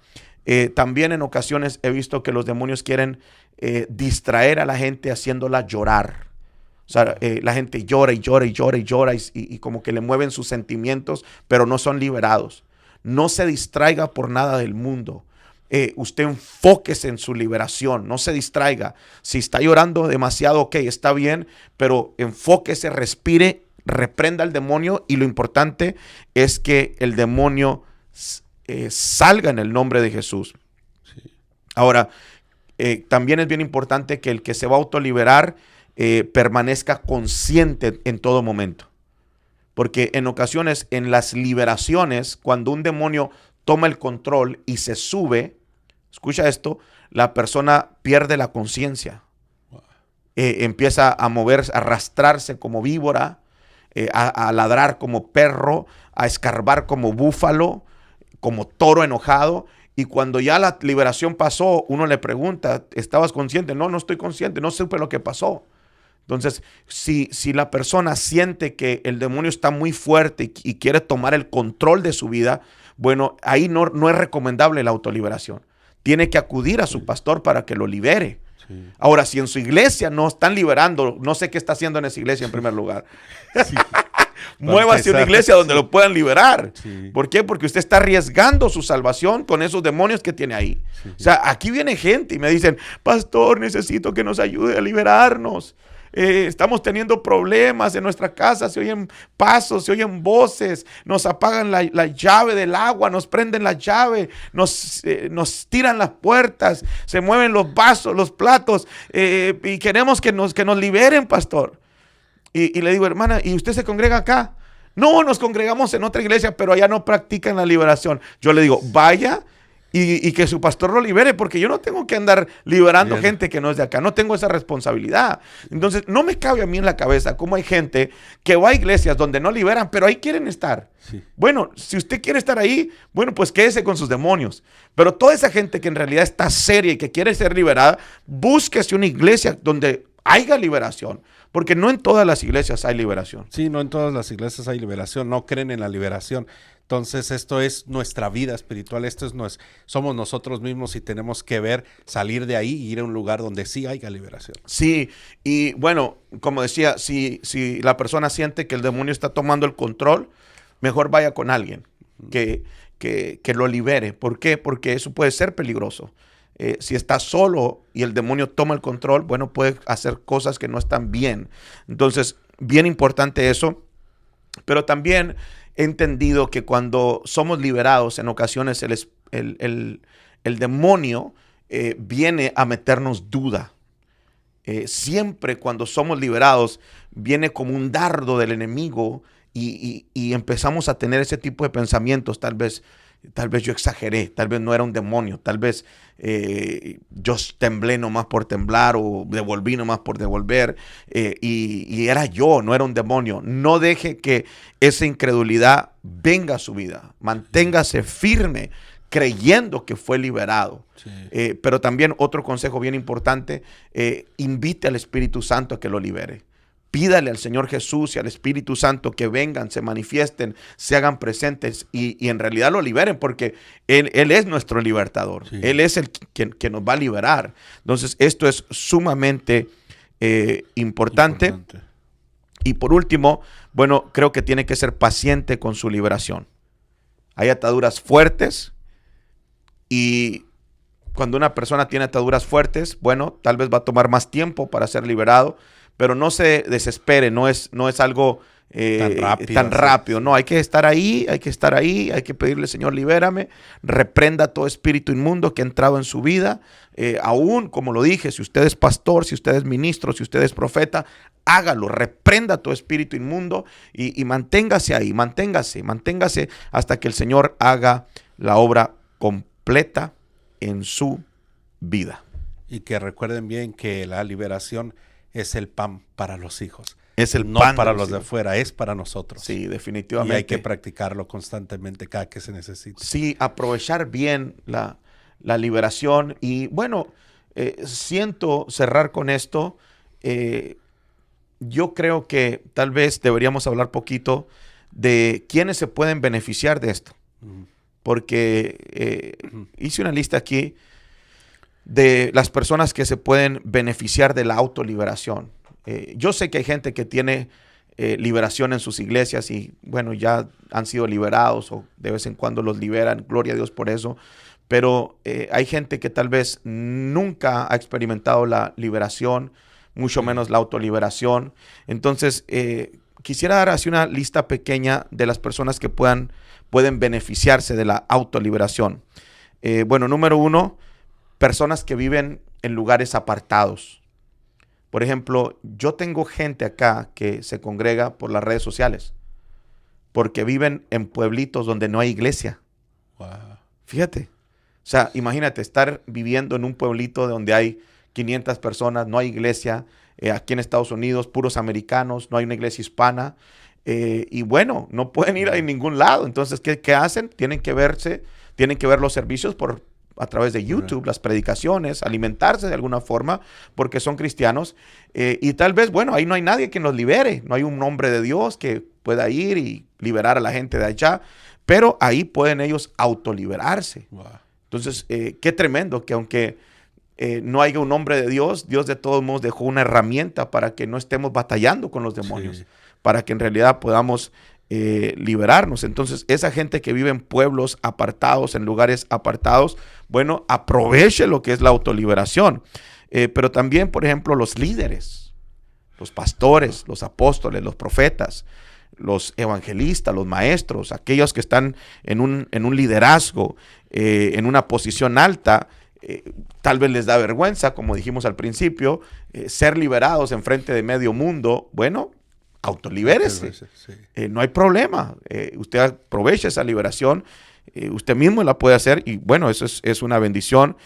También en ocasiones he visto que los demonios quieren distraer a la gente haciéndola llorar. O sea, la gente llora y llora y llora y llora y como que le mueven sus sentimientos, pero no son liberados. No se distraiga por nada del mundo. Usted enfóquese en su liberación, no se distraiga. Si está llorando demasiado, ok, está bien, pero enfóquese, respire, reprenda al demonio y lo importante es que el demonio salga en el nombre de Jesús. Sí. Ahora, también es bien importante que el que se va a autoliberar permanezca consciente en todo momento. Porque en ocasiones, en las liberaciones, cuando un demonio toma el control y se sube, escucha esto, la persona pierde la conciencia. Wow. Empieza a moverse, a arrastrarse como víbora, a ladrar como perro, a escarbar como búfalo, como toro enojado. Y cuando ya la liberación pasó, uno le pregunta, ¿estabas consciente? No, no estoy consciente, no supe lo que pasó. Entonces, si la persona siente que el demonio está muy fuerte y quiere tomar el control de su vida, bueno, ahí no es recomendable la autoliberación. Tiene que acudir a su pastor para que lo libere. Sí. Ahora, si en su iglesia no están liberando, no sé qué está haciendo en esa iglesia en primer lugar. Sí. Muévase a una iglesia donde lo puedan liberar. Sí. ¿Por qué? Porque usted está arriesgando su salvación con esos demonios que tiene ahí. Sí. O sea, aquí viene gente y me dicen, pastor, necesito que nos ayude a liberarnos. Estamos teniendo problemas en nuestra casa, se oyen pasos, se oyen voces, nos apagan la llave del agua, nos prenden la llave, nos tiran las puertas, se mueven los vasos, los platos, y queremos que nos liberen, pastor. Y le digo, hermana, ¿y usted se congrega acá? No, nos congregamos en otra iglesia, pero allá no practican la liberación. Yo le digo, vaya y que su pastor lo libere, porque yo no tengo que andar liberando gente que no es de acá, no tengo esa responsabilidad. Entonces, no me cabe a mí en la cabeza cómo hay gente que va a iglesias donde no liberan, pero ahí quieren estar. Sí. Bueno, si usted quiere estar ahí, bueno, pues quédese con sus demonios. Pero toda esa gente que en realidad está seria y que quiere ser liberada, búsquese una iglesia donde haya liberación. Porque no en todas las iglesias hay liberación. Sí, no en todas las iglesias hay liberación, no creen en la liberación. Entonces esto es nuestra vida espiritual, somos nosotros mismos y tenemos que salir de ahí y ir a un lugar donde sí haya liberación. Sí, y bueno, como decía, si la persona siente que el demonio está tomando el control, mejor vaya con alguien que lo libere. ¿Por qué? Porque eso puede ser peligroso. Si está solo y el demonio toma el control, bueno, puede hacer cosas que no están bien. Entonces, bien importante eso. Pero también he entendido que cuando somos liberados, en ocasiones el demonio viene a meternos duda. Siempre cuando somos liberados, viene como un dardo del enemigo y empezamos a tener ese tipo de pensamientos. Tal vez yo exageré, tal vez no era un demonio, tal vez yo temblé nomás por temblar o devolví nomás por devolver y era yo, no era un demonio. No deje que esa incredulidad venga a su vida, manténgase firme creyendo que fue liberado. Sí. Pero también otro consejo bien importante, invite al Espíritu Santo a que lo libere. pídale al Señor Jesús y al Espíritu Santo que vengan, se manifiesten, se hagan presentes y en realidad lo liberen, porque Él es nuestro libertador. Sí. Él es el que nos va a liberar. Entonces, esto es sumamente importante. Y por último, bueno, creo que tiene que ser paciente con su liberación. Hay ataduras fuertes y cuando una persona tiene ataduras fuertes, bueno, tal vez va a tomar más tiempo para ser liberado, pero no se desespere, no es algo tan rápido. No, hay que estar ahí, hay que pedirle, Señor, libérame, reprenda todo espíritu inmundo que ha entrado en su vida. Aún, como lo dije, si usted es pastor, si usted es ministro, si usted es profeta, hágalo, reprenda todo espíritu inmundo y manténgase ahí, manténgase hasta que el Señor haga la obra completa en su vida. Y que recuerden bien que la liberación es el pan para los hijos. Es el no pan para los de afuera, es para nosotros. Sí, definitivamente. Y hay que practicarlo constantemente cada que se necesite. Sí, aprovechar bien la liberación. Y bueno, siento cerrar con esto. Yo creo que tal vez deberíamos hablar poquito de quiénes se pueden beneficiar de esto. Porque hice una lista aquí de las personas que se pueden beneficiar de la autoliberación. Yo sé que hay gente que tiene liberación en sus iglesias y bueno, ya han sido liberados o de vez en cuando los liberan, gloria a Dios por eso, pero hay gente que tal vez nunca ha experimentado la liberación, mucho menos la autoliberación. Entonces, quisiera dar así una lista pequeña de las personas que pueden beneficiarse de la autoliberación. Bueno, número 1, personas que viven en lugares apartados. Por ejemplo, yo tengo gente acá que se congrega por las redes sociales porque viven en pueblitos donde no hay iglesia. Wow. Fíjate. O sea, imagínate estar viviendo en un pueblito donde hay 500 personas, no hay iglesia. Aquí en Estados Unidos, puros americanos, no hay una iglesia hispana. Y bueno, no pueden ir a ningún lado. Entonces, ¿qué hacen? Tienen que ver los servicios a través de YouTube, las predicaciones, alimentarse de alguna forma, porque son cristianos. Y tal vez, bueno, ahí no hay nadie que los libere. No hay un hombre de Dios que pueda ir y liberar a la gente de allá. Pero ahí pueden ellos autoliberarse. Wow. Entonces, qué tremendo que aunque no haya un hombre de Dios, Dios de todos modos dejó una herramienta para que no estemos batallando con los demonios. Sí. Para que en realidad podamos liberarnos. Entonces, esa gente que vive en pueblos apartados, en lugares apartados, bueno, aproveche lo que es la autoliberación. Pero también, por ejemplo, los líderes, los pastores, los apóstoles, los profetas, los evangelistas, los maestros, aquellos que están en un liderazgo, en una posición alta, tal vez les da vergüenza, como dijimos al principio, ser liberados en frente de medio mundo. Bueno, autolibérese. Sí. No hay problema. Usted aprovecha esa liberación. Usted mismo la puede hacer y bueno, eso es una bendición.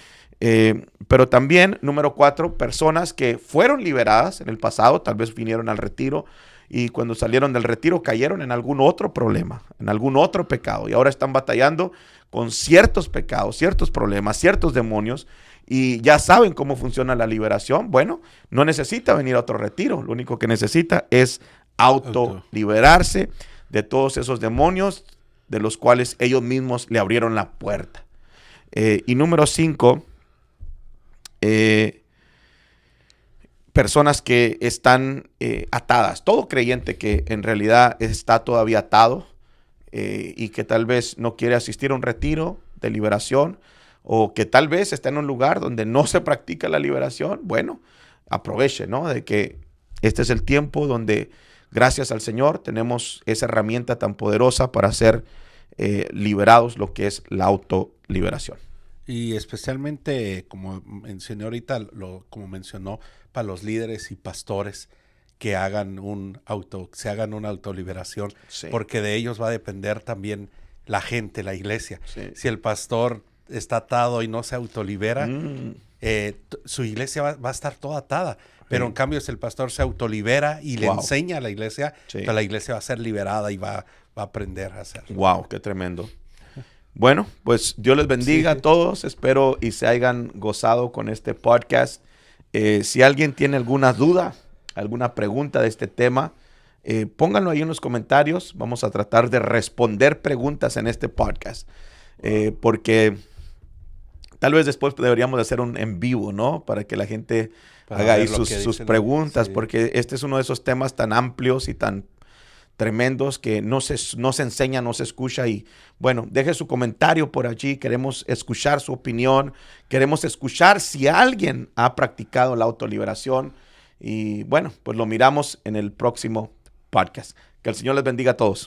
Pero también, número 4, personas que fueron liberadas en el pasado, tal vez vinieron al retiro y cuando salieron del retiro cayeron en algún otro problema, en algún otro pecado y ahora están batallando con ciertos pecados, ciertos problemas, ciertos demonios y ya saben cómo funciona la liberación. Bueno, no necesita venir a otro retiro, lo único que necesita es autoliberarse de todos esos demonios de los cuales ellos mismos le abrieron la puerta. Y número 5, personas que están atadas. Todo creyente que en realidad está todavía atado y que tal vez no quiere asistir a un retiro de liberación o que tal vez está en un lugar donde no se practica la liberación, bueno, aproveche, ¿no? De que este es el tiempo donde, gracias al Señor, tenemos esa herramienta tan poderosa para ser liberados, lo que es la autoliberación. Y especialmente, como mencioné ahorita, como mencionó, para los líderes y pastores que se hagan una autoliberación, sí. Porque de ellos va a depender también la gente, la iglesia. Sí. Si el pastor está atado y no se autolibera, su iglesia va a estar toda atada. Pero en cambio, si el pastor se autolibera y le enseña a la iglesia, sí. Pues la iglesia va a ser liberada y va a aprender a hacerlo. ¡Wow! ¡Qué tremendo! Bueno, pues Dios les bendiga a todos. Espero y se hayan gozado con este podcast. Si alguien tiene alguna duda alguna pregunta de este tema, pónganlo ahí en los comentarios. Vamos a tratar de responder preguntas en este podcast. Porque tal vez después deberíamos de hacer un en vivo, ¿no? Para que la gente haga ahí sus preguntas, sí. Porque este es uno de esos temas tan amplios y tan tremendos que no se enseña, no se escucha. Y bueno, deje su comentario por allí. Queremos escuchar su opinión. Queremos escuchar si alguien ha practicado la autoliberación. Y bueno, pues lo miramos en el próximo podcast. Que el Señor les bendiga a todos.